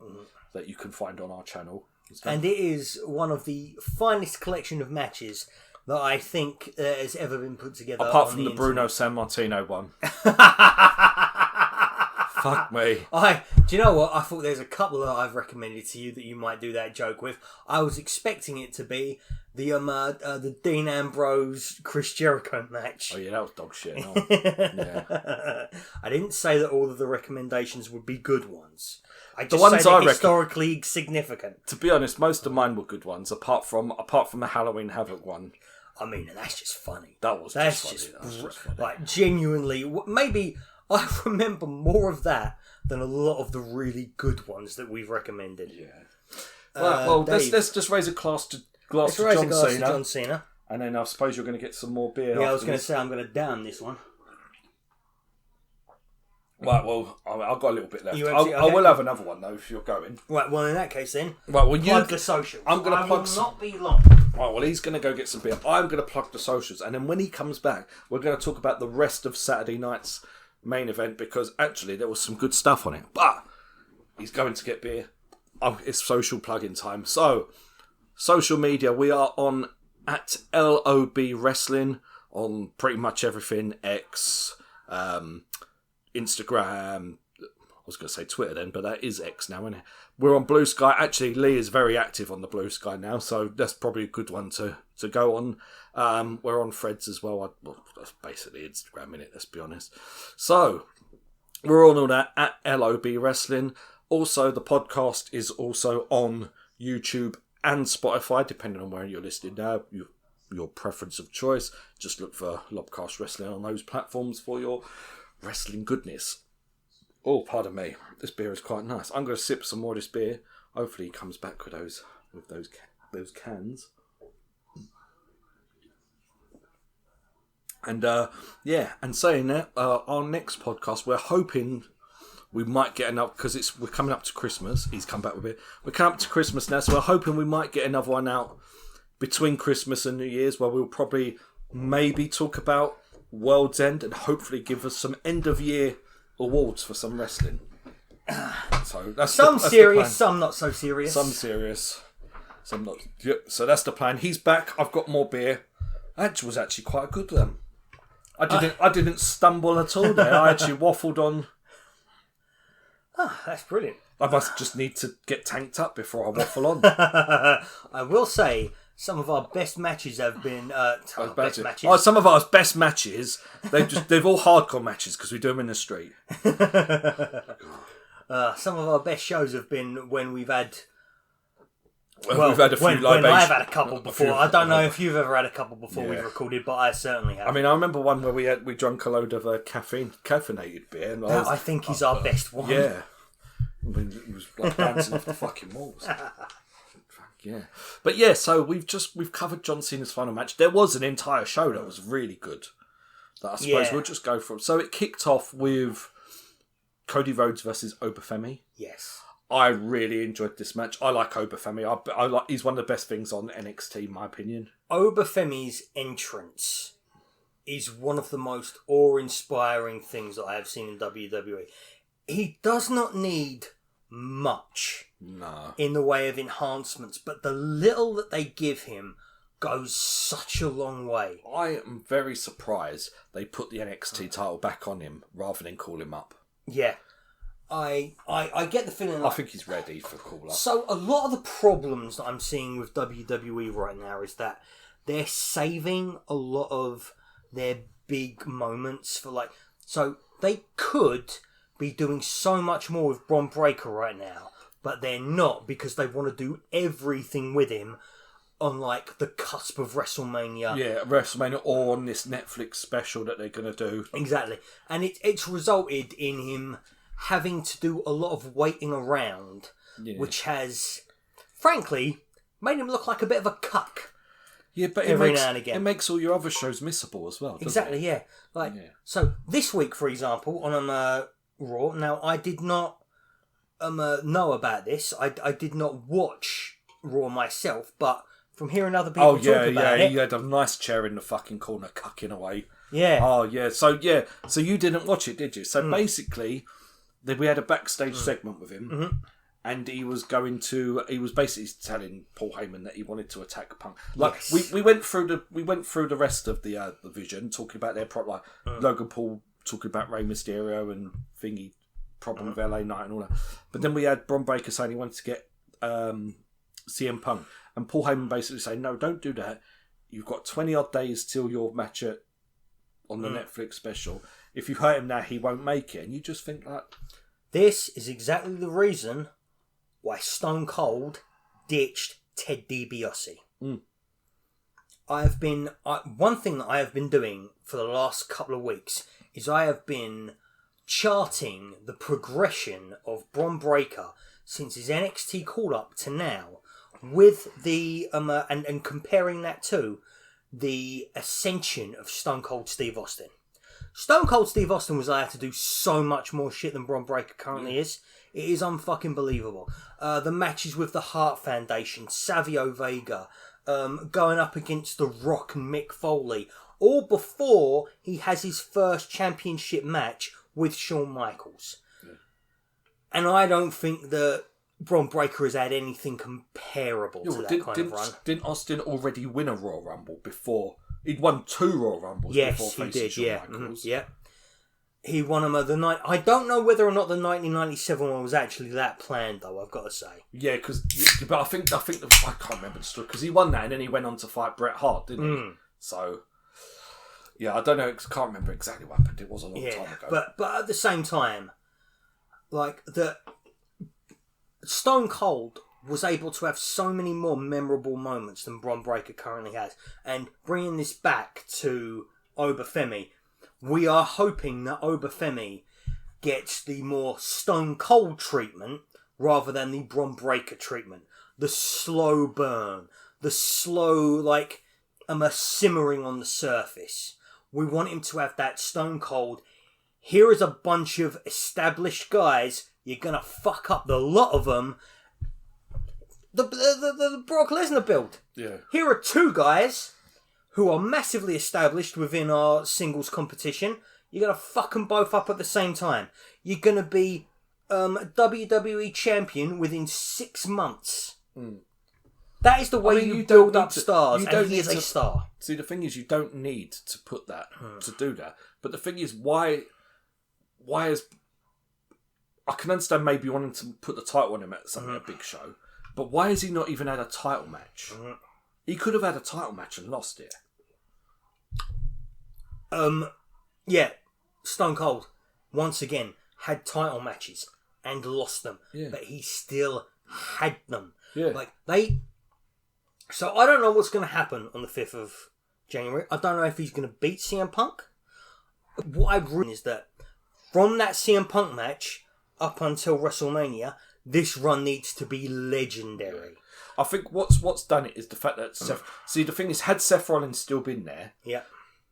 that you can find on our channel. And it is one of the finest collection of matches that I think has ever been put together. Apart from the Bruno Sammartino one. Fuck me. Do you know what? I thought there's a couple that I've recommended to you that you might do that joke with. I was expecting it to be the Dean Ambrose Chris Jericho match. Oh yeah, that was dog shit. Yeah. I didn't say that all of the recommendations would be good ones. I just the ones say I they're historically significant. To be honest, most of mine were good ones, apart from the Halloween Havoc one. I mean, and that's just funny. That's just funny. Like genuinely, maybe I remember more of that than a lot of the really good ones that we've recommended. Yeah. Well, let's just raise a glass to John Cena. And then I suppose you're going to get some more beer. Yeah, I was going to say I'm going to down this one. Right, well, I've got a little bit left. I will have another one, though, if you're going. Right, well, in that case, then, plug the socials. I'm going to plug will not be long. Right, well, he's going to go get some beer. I'm going to plug the socials. And then when he comes back, we're going to talk about the rest of Saturday night's main event, because actually there was some good stuff on it. But he's going to get beer. It's social plug-in time. So, social media, we are on at LOB Wrestling on pretty much everything. X, Instagram, I was going to say Twitter then, but that is X now, isn't it? We're on Blue Sky. Actually, Lee is very active on the Blue Sky now, so that's probably a good one to go on. We're on Threads as well. That's basically Instagram, innit? Let's be honest. So, we're on all that at LOB Wrestling. Also, the podcast is also on YouTube and Spotify, depending on where you're listening now. Your preference of choice. Just look for LOB Cast Wrestling on those platforms for your wrestling goodness. Oh, pardon me. This beer is quite nice. I'm going to sip some more of this beer. Hopefully he comes back with those with those cans. And and saying that, our next podcast, we're hoping we might get enough, because we're coming up to Christmas. He's come back with it. We're coming up to Christmas now, so we're hoping we might get another one out between Christmas and New Year's, where we'll probably maybe talk about World's End and hopefully give us some end of year awards for some wrestling. So that's some serious, some not so serious. Some serious, some not. Yep. So that's the plan. He's back. I've got more beer. That was actually quite good then. I didn't stumble at all there. I actually waffled on. Oh, that's brilliant. I must just need to get tanked up before I waffle on. I will say some of our best matches have been some of our best matches. They've all hardcore matches because we do them in the street. Some of our best shows have been when we've had. We've had a few when I've had a couple before. I don't know if you've ever had a couple before we've recorded, but I certainly have. I mean, I remember one where we drank a load of caffeinated beer. And I think he's our best one. Yeah. I mean, it was like bouncing off the fucking walls. Yeah. But yeah, so we've covered John Cena's final match. There was an entire show that was really good that I suppose we'll just go from. So it kicked off with Cody Rhodes versus Obafemi. Yes. I really enjoyed this match. I like Obafemi. I like. He's one of the best things on NXT, in my opinion. Obafemi's entrance is one of the most awe-inspiring things that I have seen in WWE. He does not need much in the way of enhancements, but the little that they give him goes such a long way. I am very surprised they put the NXT title back on him rather than call him up. Yeah. I get the feeling I think he's ready for call up. So a lot of the problems that I'm seeing with WWE right now is that they're saving a lot of their big moments for so they could be doing so much more with Bron Breakker right now, but they're not because they want to do everything with him on the cusp of WrestleMania. Yeah, WrestleMania or on this Netflix special that they're going to do. Exactly. And it's resulted in him having to do a lot of waiting around, which has, frankly, made him look like a bit of a cuck. Yeah, but every now and again. It makes all your other shows missable as well, doesn't exactly, it? Yeah. So this week, for example, on Raw, now I did not know about this. I did not watch Raw myself, but from hearing other people talk about it... you had a nice chair in the fucking corner cucking away. Yeah. Oh, yeah. So you didn't watch it, did you? So basically... we had a backstage segment with him, and he was basically telling Paul Heyman that he wanted to attack Punk. We went through the rest of the Vision, talking about their problem, Logan Paul talking about Rey Mysterio and thingy problem with LA Knight and all that. But then we had Bron Breakker saying he wanted to get CM Punk, and Paul Heyman basically saying, no, don't do that. You've got 20 odd days till your match on the Netflix special. If you hurt him now, he won't make it. And you just think that... This is exactly the reason why Stone Cold ditched Ted DiBiase. One thing that I have been doing for the last couple of weeks is I have been charting the progression of Bron Breakker since his NXT call-up to now with the... and comparing that to the ascension of Stone Cold Steve Austin. Stone Cold Steve Austin was allowed to do so much more shit than Bron Breakker currently is. It is unfucking believable. The matches with the Hart Foundation, Savio Vega, going up against The Rock and Mick Foley, all before he has his first championship match with Shawn Michaels. Yeah. And I don't think that Bron Breakker has had anything comparable to that kind of run. Didn't Austin already win a Royal Rumble before? He'd won 2 Royal Rumbles before facing Shawn Michaels. Yeah. He won them at the night. I don't know whether or not the 1997 one was actually that planned, though. I've got to say. Yeah, but I think I can't remember the story because he won that and then he went on to fight Bret Hart, didn't he? So, yeah, I don't know. I can't remember exactly what happened. It was a long time ago. But at the same time, Stone Cold was able to have so many more memorable moments than Bron Breakker currently has. And bringing this back to Obafemi, we are hoping that Obafemi gets the more Stone Cold treatment rather than the Bron Breakker treatment. the slow burn, the slow, like, a simmering on the surface. We want him to have that stone cold, here is a bunch of established guys, you're going to fuck up the lot of them. The Brock Lesnar build. Yeah. Here are two guys who are massively established within our singles competition. You're going to fuck them both up at the same time. You're going to be WWE champion within 6 months. Mm. That is the way you build up stars, and he is a star. See, the thing is, you don't need to put that, to do that. But the thing is, why is... I can understand maybe wanting to put the title on him at something, a big show, but why has he not even had a title match? He could have had a title match and lost it. Yeah, Stone Cold, once again, had title matches and lost them, but he still had them. Yeah. So I don't know what's going to happen on the 5th of January. I don't know if he's going to beat CM Punk. What I've written is that from that CM Punk match up until WrestleMania, this run needs to be legendary. I think what's done it is the fact that Seth... See, the thing is, had Seth Rollins still been there,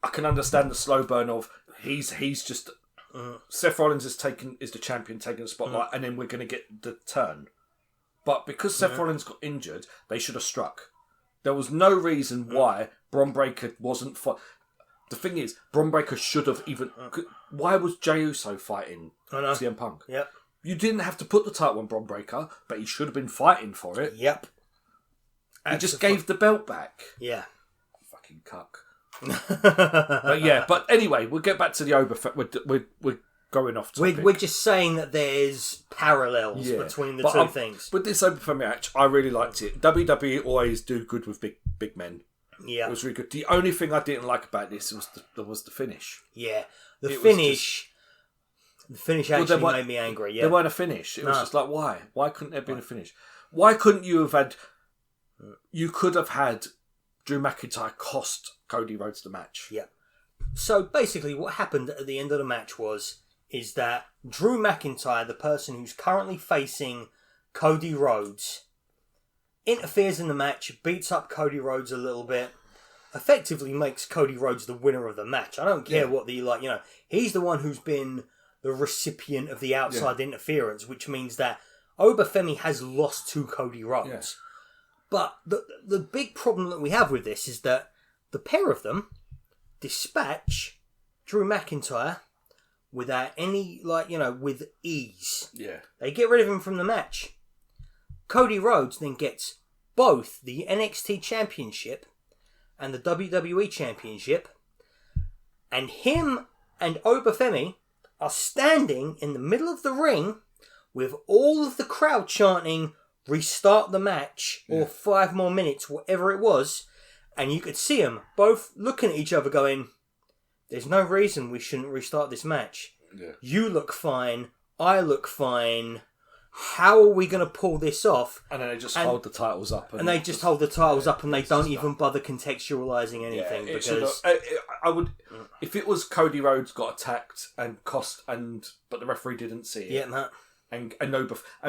I can understand the slow burn of he's just... Seth Rollins is the champion, taking the spotlight, and then we're going to get the turn. But because Seth Rollins got injured, they should have struck. There was no reason why Bron Breakker wasn't... The thing is, Bron Breakker should have even... Why was Jey Uso fighting CM Punk? Yep. You didn't have to put the title on Bron Breakker, but he should have been fighting for it. Yep. He just gave the belt back. Yeah. Fucking cuck. But anyway, we'll get back to the Oba... We're going off topic. We're just saying that there's parallels between the two things. With this Oba Femi match, I really liked it. WWE always do good with big men. Yeah, it was really good. The only thing I didn't like about this was the finish. Yeah, the finish actually made me angry. Yeah, there weren't a finish. It was just like, why? Why couldn't there have been a finish? Why couldn't you have had? You could have had Drew McIntyre cost Cody Rhodes the match. Yeah. So basically, what happened at the end of the match is that Drew McIntyre, the person who's currently facing Cody Rhodes, interferes in the match, beats up Cody Rhodes a little bit, effectively makes Cody Rhodes the winner of the match. I don't care what he's the one who's been the recipient of the outside interference, which means that Oba Femi has lost to Cody Rhodes. Yeah. But the big problem that we have with this is that the pair of them dispatch Drew McIntyre without any, with ease. Yeah. They get rid of him from the match. Cody Rhodes then gets both the NXT Championship and the WWE Championship, and him and Oba Femi are standing in the middle of the ring with all of the crowd chanting, "Restart the match," or 5 more minutes, whatever it was, and you could see them both looking at each other going, "There's no reason we shouldn't restart this match. Yeah. You look fine, I look fine. How are we going to pull this off?" And then they just hold the titles up. And they just hold the titles up and they don't even bother contextualising anything. Because I would... If it was Cody Rhodes got attacked and but the referee didn't see it. Yeah, Matt. And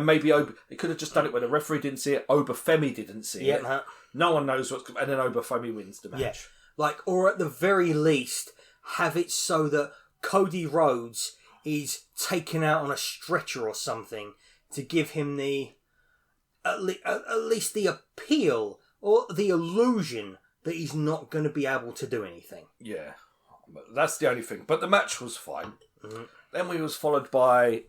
maybe Oba... They could have just done it where the referee didn't see it, Oba Femi didn't see it. Yeah, Matt. No one knows what's... And then Oba Femi wins the match. Yeah. Or at the very least, have it so that Cody Rhodes is taken out on a stretcher or something to give him at least the appeal or the illusion that he's not going to be able to do anything. Yeah, that's the only thing. But the match was fine. Mm-hmm. Then we was followed by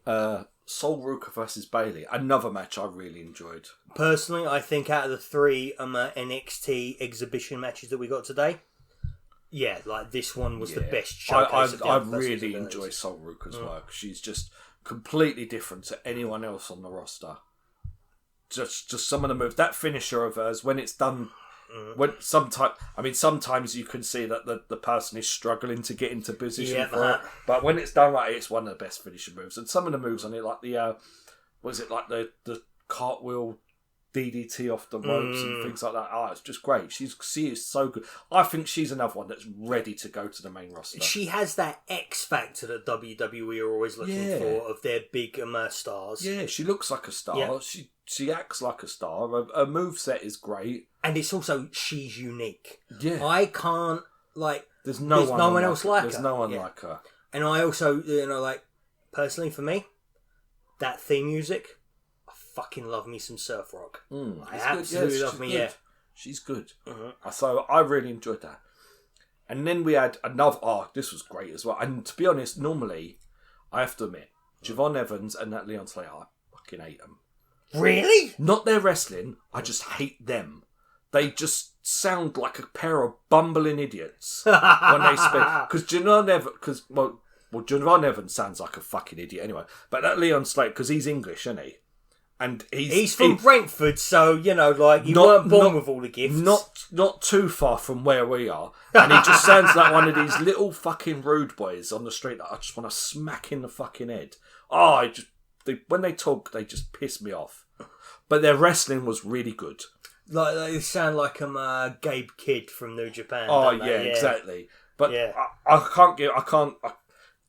Sol Ruka versus Bayley. Another match I really enjoyed. Personally, I think out of the 3 NXT exhibition matches that we got today, this one was the best showcase of the I really enjoy Sol Ruka's work. She's just completely different to anyone else on the roster. Just some of the moves, that finisher of hers, when it's done, sometimes you can see that the person is struggling to get into position for it. But when it's done right, it's one of the best finishing moves. And some of the moves on it, like the cartwheel DDT off the ropes and things like that. It's just great. She is so good. I think she's another one that's ready to go to the main roster. She has that X factor that WWE are always looking for of their big stars. Yeah, she looks like a star. Yeah. She acts like a star. Her moveset is great. And it's also, she's unique. Yeah. I can't, There's no one else like her. There's no one like her. And I also, personally for me, that theme music, I fucking love me some surf rock. I absolutely love me, yeah. She's good. Mm-hmm. So I really enjoyed that. And then we had another, this was great as well. And to be honest, normally, I have to admit, Javon Evans and that Leon Slater, I fucking hate them. Really? Not their wrestling, I just hate them. They just sound like a pair of bumbling idiots when they speak. Because Javon Evans sounds like a fucking idiot anyway. But that Leon Slater, because he's English, isn't he? And he's from Brentford, so, you weren't born with all the gifts. Not too far from where we are. And he just sounds like one of these little fucking rude boys on the street that I just want to smack in the fucking head. When they talk, they just piss me off. But their wrestling was really good. They sound like Gabe Kidd from New Japan. Exactly. But I can't.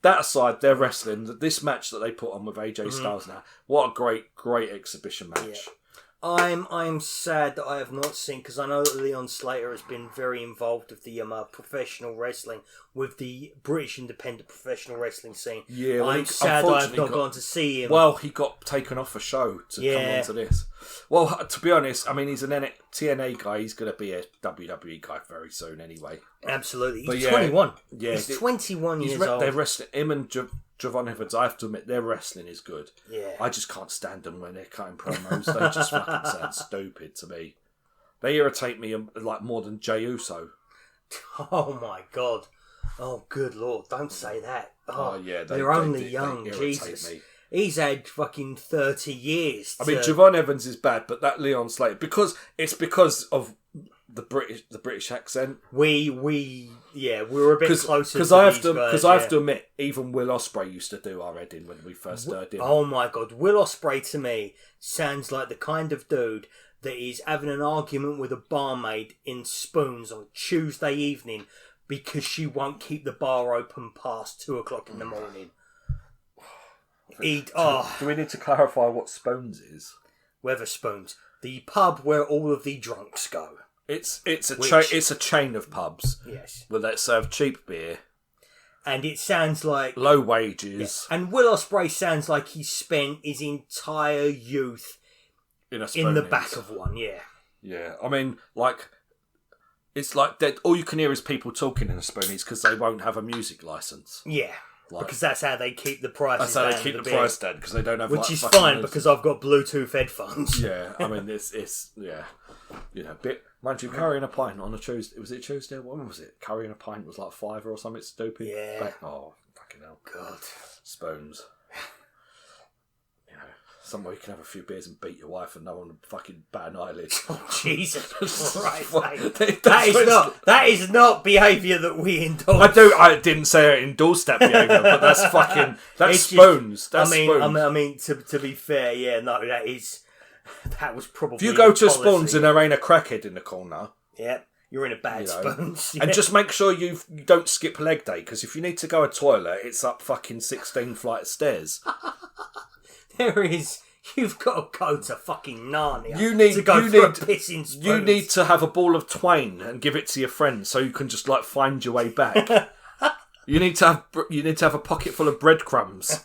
That aside, their wrestling, this match that they put on with AJ Styles now, what a great exhibition match. Yeah. I'm sad that I have not seen, because I know that Leon Slater has been very involved with the professional wrestling, with the British independent professional wrestling scene. Yeah, I'm sad that I have not gone to see him. Well, he got taken off a show to come on to this. Well, to be honest, I mean, he's an TNA guy. He's going to be a WWE guy very soon anyway. Absolutely. He's 21. Yeah, he's 21 years old. They're wrestling him and Javon Evans. I have to admit, their wrestling is good. Yeah. I just can't stand them when they're cutting promos. They just fucking sound stupid to me. They irritate me like more than Jey Uso. Oh my god. Oh, good lord. Don't say that. They're only young. Jesus. Me. He's had fucking 30 years. I mean, Javon Evans is bad, but that Leon Slater, because of the British accent. We were a bit closer. Because I have to admit, even Will Ospreay used to do our heading when we first heard him. Oh my god, Will Ospreay to me sounds like the kind of dude that is having an argument with a barmaid in Spoons on Tuesday evening because she won't keep the bar open past 2:00 in the morning. Do we need to clarify what Spoons is? Weatherspoons, the pub where all of the drunks go. It's a chain of pubs. Yes. Well, that serve cheap beer. And it sounds like low wages. Yeah. And Will Ospreay sounds like he spent his entire youth in the back of one. Yeah. Yeah. I mean, it's like that. All you can hear is people talking in a Spoonies because they won't have a music license. Yeah. Because that's how they keep the prices down. That's how they keep the price down, because they don't have which is fine music. Because I've got Bluetooth headphones. Yeah, I mean, it's bit. Mind you, carrying a pint on a Tuesday. Was it Tuesday? When was it? Carrying a pint was like $5 or something stupid. Yeah. Fucking hell. God. Spoons. Somewhere you can have a few beers and beat your wife and no one fucking bat an eyelid. Oh, Jesus Christ. That is not behaviour that we endorse. I didn't say I endorsed that behaviour, but that's Spoons. That's Spoons. I mean, to be fair, that was probably. If you go to Spoons and there ain't a crackhead in the corner. Yeah. You're in a bad Spoons. Yeah. And just make sure you don't skip leg day, because if you need to go to a toilet, it's up fucking 16 flight of stairs. There is. You've got to go to fucking Narnia to go for a piss in Spoons. You need to have a ball of twine and give it to your friend so you can just find your way back. You need to have a pocket full of breadcrumbs.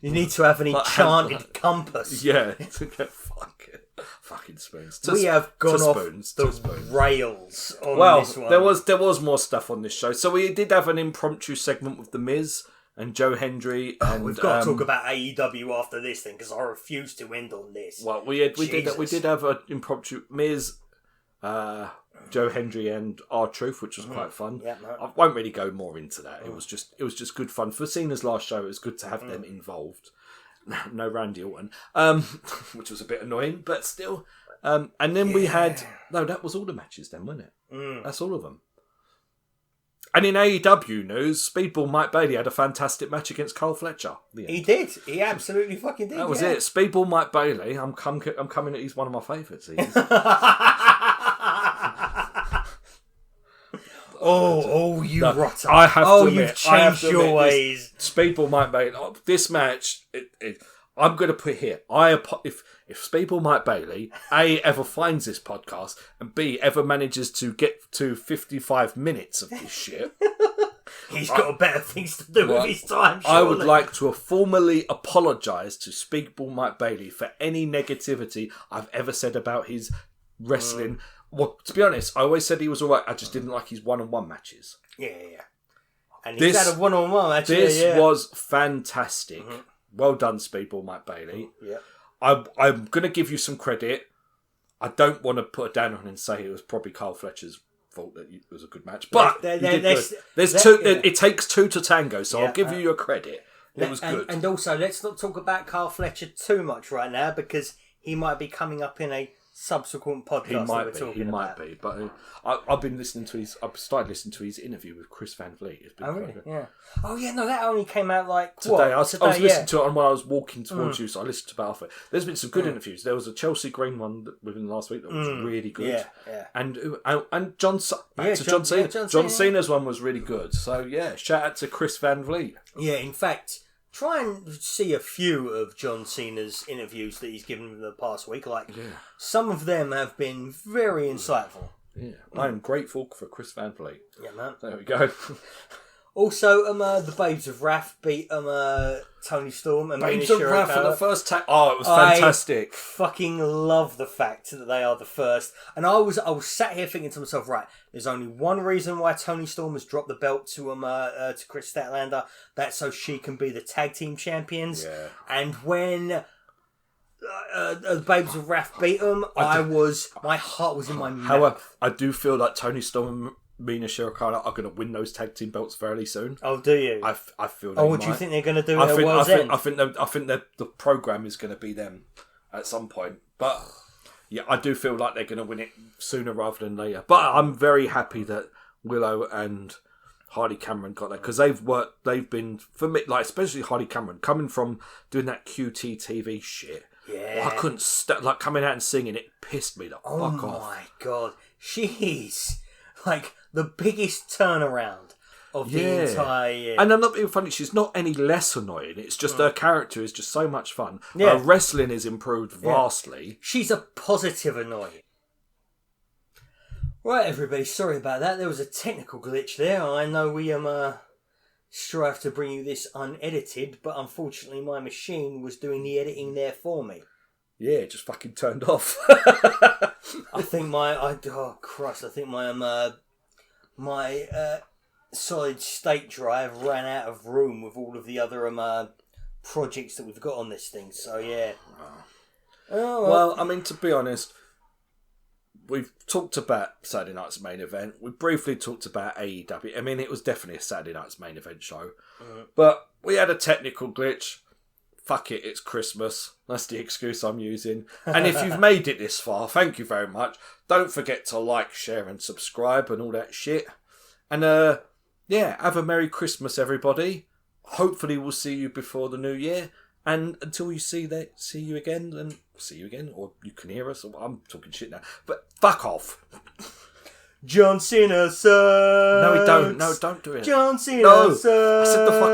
You need to have an enchanted compass. Yeah, to get fucking Spoons. We have gone off the rails on this one. There was more stuff on this show. So we did have an impromptu segment with The Miz and Joe Hendry. And we've got to talk about AEW after this thing, because I refuse to end on this. Well, we did have an impromptu Miz, Joe Hendry and R-Truth, which was quite fun. Yeah, no. I won't really go more into that. It was just good fun. For Cena's last show, it was good to have them involved. No Randy Orton, which was a bit annoying, but still. And then we had... No, that was all the matches then, wasn't it? That's all of them. And in AEW news, Speedball Mike Bailey had a fantastic match against Carl Fletcher. He did. He absolutely fucking did. That was it. Speedball Mike Bailey. I'm coming. He's one of my favourites. He is. You rotter! I have to admit, you've changed your ways. Speedball Mike Bailey. This match, I'm going to put here. If Speedball Mike Bailey ever finds this podcast and B ever manages to get to 55 minutes of this shit, he's got better things to do with his time. Surely. I would like to formally apologise to Speedball Mike Bailey for any negativity I've ever said about his wrestling. Well, to be honest, I always said he was alright. I just didn't like his one-on-one matches. Yeah. And he's had a one-on-one match. This was fantastic. Mm-hmm. Well done, Speedball Mike Bailey. Yeah. I'm going to give you some credit. I don't want to put a down on and say it was probably Carl Fletcher's fault that it was a good match, but you did good. There's two. Yeah. It takes two to tango, so I'll give you your credit. It was good. And also, let's not talk about Carl Fletcher too much right now because he might be coming up in a subsequent podcast. He might be, but I've started listening to his interview with Chris Van Vliet. It's been really? Yeah. Oh yeah, no, that only came out like today. I was listening to it when I was walking towards you, so I listened to about half of it. There's been some good interviews. There was a Chelsea Green one within the last week that was really good. Yeah. And John Cena. John Cena's one was really good. So yeah, shout out to Chris Van Vliet. Yeah, in fact, try and see a few of John Cena's interviews that he's given in the past week. Some of them have been very insightful. Yeah, I am grateful for Chris Van Vliet. Yeah, man. There we go. Also, the Babes of Wrath beat Tony Storm and Babes of Wrath for the first time. Oh, it was fantastic. I fucking love the fact that they are the first. And I was sat here thinking to myself, right, there's only one reason why Tony Storm has dropped the belt to Chris Statlander. That's so she can be the tag team champions. Yeah. And when the Babes of Wrath beat them, my heart was in my mouth. However, I do feel like Tony Storm and Mina Shirokana are going to win those tag team belts fairly soon. Oh, do you? I feel. What do you think they're going to do? I think the program is going to be them at some point. But yeah, I do feel like they're going to win it sooner rather than later. But I'm very happy that Willow and Hardy Cameron got that because they've been for me, like especially Hardy Cameron coming from doing that QT TV shit. Yeah, I couldn't coming out and singing. It pissed me the fuck off. Oh my god, she's like the biggest turnaround of the entire year. And I'm not being funny, she's not any less annoying. It's just her character is just so much fun. Yeah. Her wrestling is improved vastly. Yeah. She's a positive annoying. Right, everybody, sorry about that. There was a technical glitch there. I know we strive to bring you this unedited, but unfortunately my machine was doing the editing there for me. Yeah, it just fucking turned off. I think my solid state drive ran out of room with all of the other projects that we've got on this thing. So yeah. Oh, well, I mean, to be honest, we've talked about Saturday night's main event. We briefly talked about AEW. I mean, it was definitely a Saturday night's main event show, but we had a technical glitch. Fuck it, it's Christmas. That's the excuse I'm using. And if you've made it this far, thank you very much. Don't forget to like, share and subscribe and all that shit. And have a Merry Christmas, everybody. Hopefully we'll see you before the new year. And until we see you again, then see you again. Or you can hear us. I'm talking shit now. But fuck off. John Cena sucks. No, we don't. No, don't do it. John Cena sucks. I said the fuck